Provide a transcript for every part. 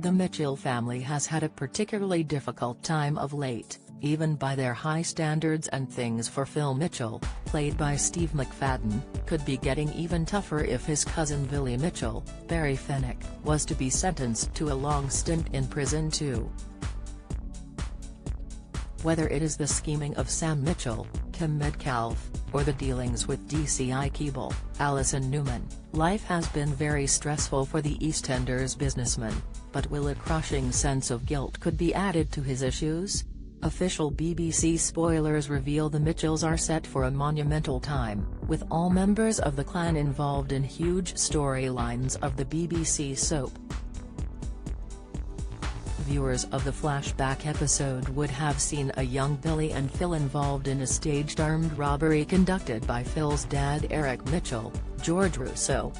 The Mitchell family has had a particularly difficult time of late, even by their high standards, and things for Phil Mitchell, played by Steve McFadden, could be getting even tougher if his cousin Billy Mitchell, Barry Fennick, was to be sentenced to a long stint in prison too. Whether it is the scheming of Sam Mitchell, Kim Metcalfe, or the dealings with DCI Keeble, Alison Newman, life has been very stressful for the EastEnders businessman, but will a crushing sense of guilt could be added to his issues? Official BBC spoilers reveal the Mitchells are set for a monumental time, with all members of the clan involved in huge storylines of the BBC soap. Viewers of the flashback episode would have seen a young Billy and Phil involved in a staged armed robbery conducted by Phil's dad Eric Mitchell, George Russo.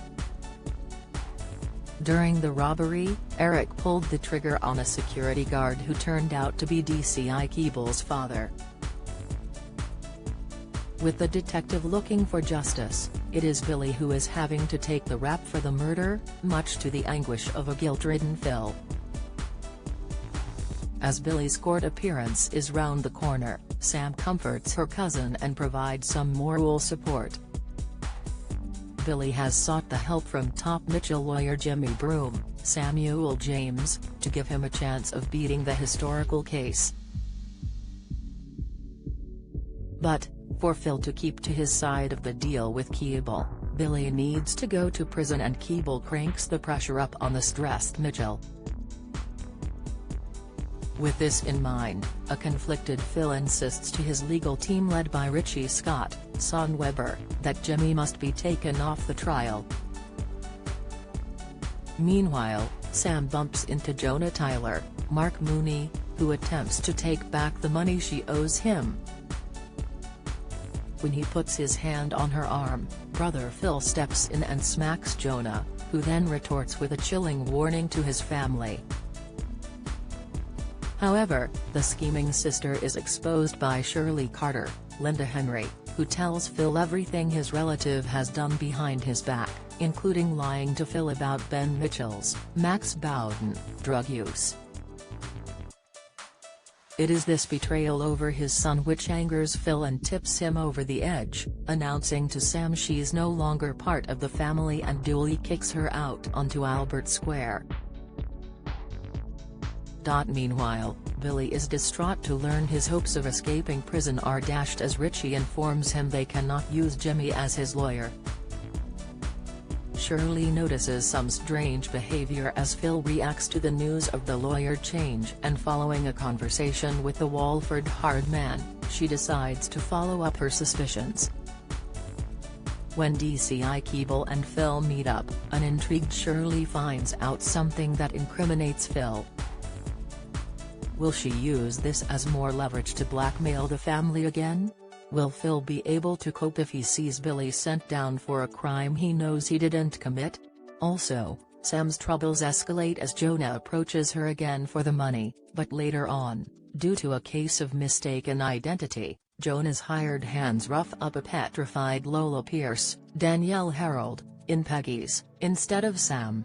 During the robbery, Eric pulled the trigger on a security guard who turned out to be DCI Keeble's father. With the detective looking for justice, it is Billy who is having to take the rap for the murder, much to the anguish of a guilt-ridden Phil. As Billy's court appearance is round the corner, Sam comforts her cousin and provides some moral support. Billy has sought the help from top Mitchell lawyer Jimmy Broom, Samuel James, to give him a chance of beating the historical case. But, for Phil to keep to his side of the deal with Keeble, Billy needs to go to prison, and Keeble cranks the pressure up on the stressed Mitchell. With this in mind, a conflicted Phil insists to his legal team led by Richie Scott, Son Weber, that Jimmy must be taken off the trial. Meanwhile, Sam bumps into Jonah Tyler, Mark Mooney, who attempts to take back the money she owes him. When he puts his hand on her arm, brother Phil steps in and smacks Jonah, who then retorts with a chilling warning to his family. However, the scheming sister is exposed by Shirley Carter, Linda Henry, who tells Phil everything his relative has done behind his back, including lying to Phil about Ben Mitchell's, Max Bowden, drug use. It is this betrayal over his son which angers Phil and tips him over the edge, announcing to Sam she's no longer part of the family and duly kicks her out onto Albert Square. Meanwhile, Billy is distraught to learn his hopes of escaping prison are dashed as Richie informs him they cannot use Jimmy as his lawyer. Shirley notices some strange behavior as Phil reacts to the news of the lawyer change, and following a conversation with the Walford hard man, she decides to follow up her suspicions. When DCI Keeble and Phil meet up, an intrigued Shirley finds out something that incriminates Phil. Will she use this as more leverage to blackmail the family again? Will Phil be able to cope if he sees Billy sent down for a crime he knows he didn't commit? Also, Sam's troubles escalate as Jonah approaches her again for the money, but later on, due to a case of mistaken identity, Jonah's hired hands rough up a petrified Lola Pierce, Danielle Harold, in Peggy's, instead of Sam.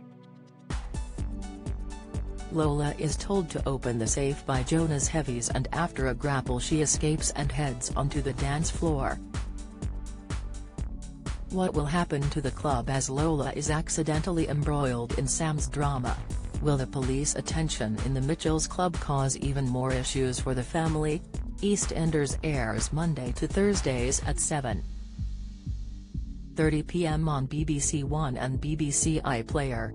Lola is told to open the safe by Jonah's heavies, and after a grapple she escapes and heads onto the dance floor. What will happen to the club as Lola is accidentally embroiled in Sam's drama? Will the police attention in the Mitchells' club cause even more issues for the family? EastEnders airs Monday to Thursdays at 7:30 p.m. on BBC One and BBC iPlayer.